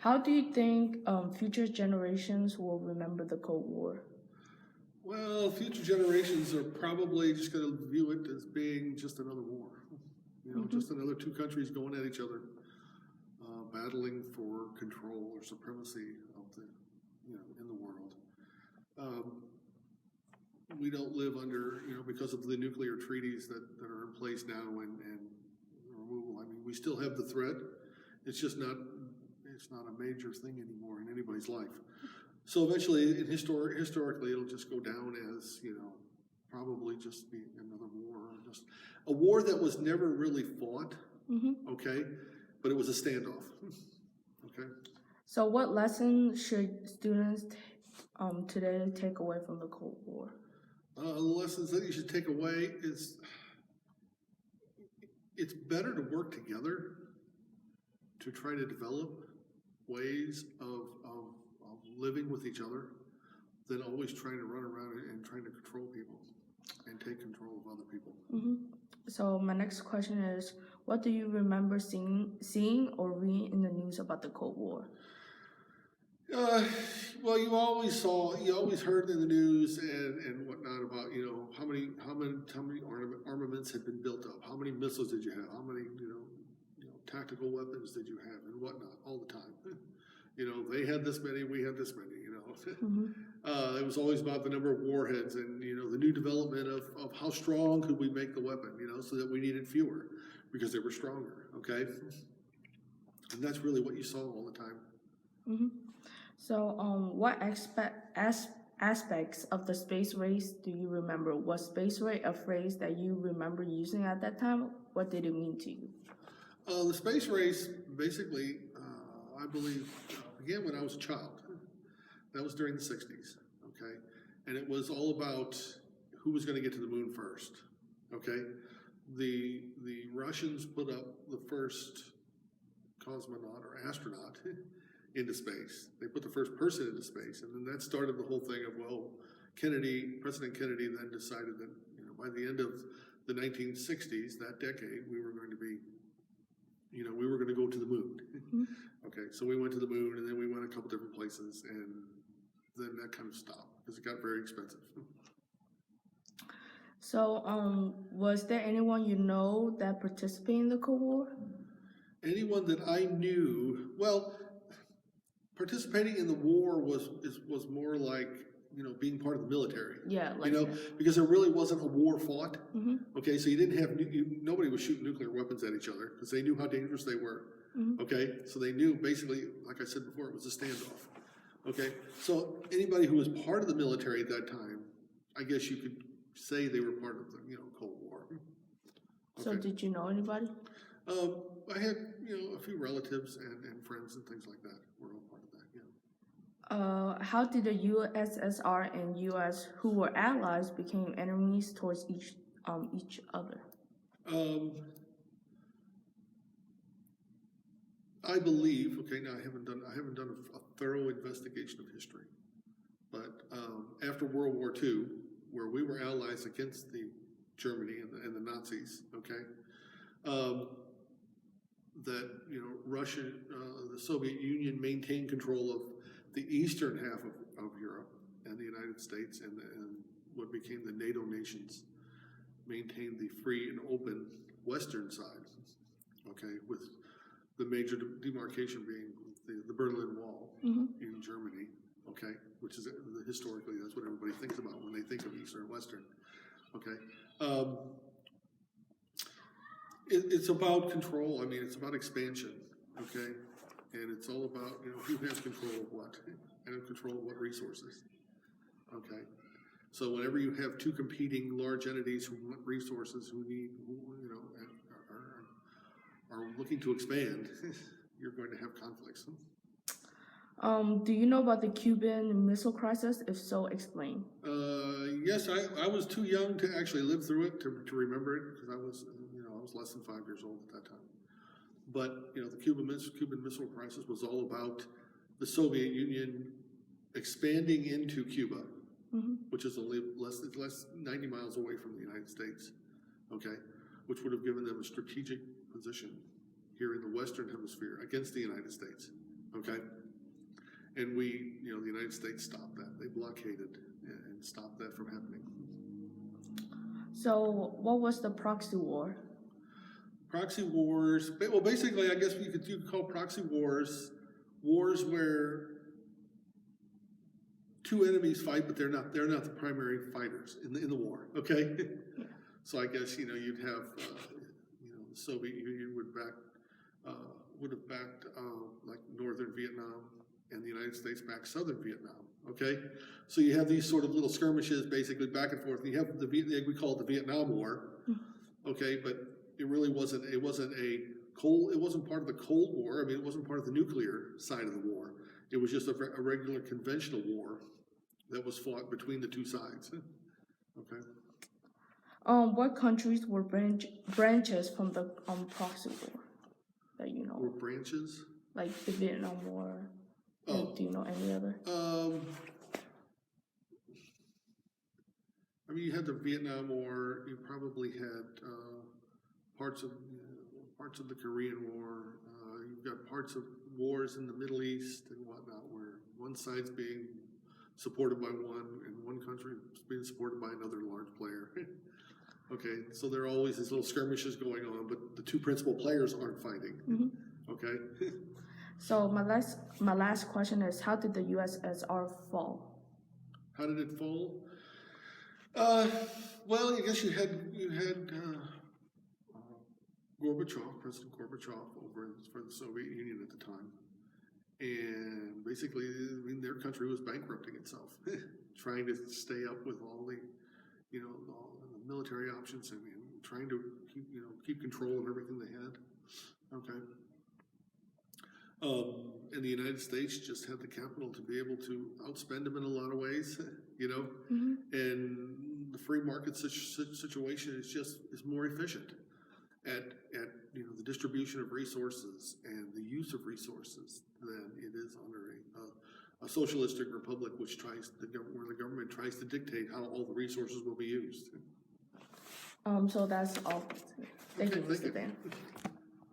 How do you think future generations will remember the Cold War? Well, future generations are probably just going to view it as being just another war. Just another two countries going at each other, battling for control or supremacy of in the world. We don't live under, because of the nuclear treaties that are in place now and removal. I mean, we still have the threat. It's just not a major thing anymore in anybody's life. So eventually, historically, it'll just go down as, probably just be another war, or just a war that was never really fought, okay? But it was a standoff, okay? So what lessons should students today take away from the Cold War? The lessons that you should take away is it's better to work together to try to develop ways of living with each other than always trying to run around and trying to control people and take control of other people. So my next question is, what do you remember seeing or reading in the news about the Cold War? Well, you always heard in the news and whatnot about how many armaments had been built up, how many missiles did you have, how many tactical weapons did you have, and whatnot all the time. They had this many, we had this many. It was always about the number of warheads and the new development of how strong could we make the weapon, so that we needed fewer because they were stronger. Okay, and that's really what you saw all the time. So, what aspects of the space race do you remember? Was space race a phrase that you remember using at that time? What did it mean to you? The space race, basically, I believe, began when I was a child. That was during the 60s, okay? And it was all about who was going to get to the moon first, okay? The Russians put up the first cosmonaut or astronaut into space. They put the first person into space, and then that started the whole thing of, President Kennedy then decided that, by the end of the 1960s, that decade, we were going to be, we were going to go to the moon. Okay, so we went to the moon, and then we went a couple different places, and then that kind of stopped because it got very expensive. So, was there anyone that participated in the Cold War? Anyone that I knew, participating in the war was more like being part of the military. Yeah, because there really wasn't a war fought. Okay, so you didn't have nobody was shooting nuclear weapons at each other because they knew how dangerous they were. Okay, so they knew basically, like I said before, it was a standoff. Okay, so anybody who was part of the military at that time, I guess you could say they were part of the Cold War. Okay. So did you know anybody? I had a few relatives and friends and things like that were all part of that. Yeah. How did the USSR and US, who were allies, became enemies towards each other? I believe. Okay, now I haven't done a thorough investigation of history, but after World War II, where we were allies against the Germany and the Nazis, okay, that Russia, the Soviet Union maintained control of the eastern half of Europe, and the United States and what became the NATO nations maintained the free and open western side, okay, with the major demarcation being the Berlin Wall in Germany, okay, which is historically that's what everybody thinks about when they think of Eastern and Western, okay. It's about control. I mean, it's about expansion, okay, and it's all about who has control of what and control of what resources, okay. So whenever you have two competing large entities who want resources, who are looking to expand, you're going to have conflicts. Do you know about the Cuban Missile Crisis? If so, explain. Yes, I was too young to actually live through it to remember it because I was less than 5 years old at that time. But the Cuban Missile Crisis was all about the Soviet Union expanding into Cuba, which is only less 90 miles away from the United States, okay, which would have given them a strategic position here in the Western Hemisphere against the United States, okay. And we, the United States stopped that. They blockaded and stopped that from happening. So what was the proxy war? Proxy wars, well, basically, I guess you could call proxy wars where two enemies fight, but they're not the primary fighters in the war. Okay, so I guess you'd have the Soviet Union would have backed like northern Vietnam, and the United States backed southern Vietnam. Okay, so you have these sort of little skirmishes, basically back and forth. And you have we call it the Vietnam War. Okay, but it really wasn't. It wasn't part of the Cold War. I mean, it wasn't part of the nuclear side of the war. It was just a regular conventional war that was fought between the two sides. Okay. What countries were branches from the proxy war that you know? Were branches? Like the Vietnam War. Oh. Do you know any other? I mean, you had the Vietnam War. You probably had parts of the Korean War. You've got parts of wars in the Middle East and whatnot, where one side's being supported by one, and one country is being supported by another large player. Okay, so there are always these little skirmishes going on, but the two principal players aren't fighting. Mm-hmm. Okay. So my last question is, how did the USSR fall? How did it fall? Well, I guess you had Gorbachev, President Gorbachev, over for the Soviet Union at the time, and basically, I mean, their country was bankrupting itself, trying to stay up with all the, all the military options and trying to keep control of everything they had. Okay. And the United States just had the capital to be able to outspend them in a lot of ways, Mm-hmm. and the free market situation is more efficient at the distribution of resources and the use of resources than it is under a socialistic republic, where the government tries to dictate how all the resources will be used. So that's all. Thank you, Okay, Mr. Dan.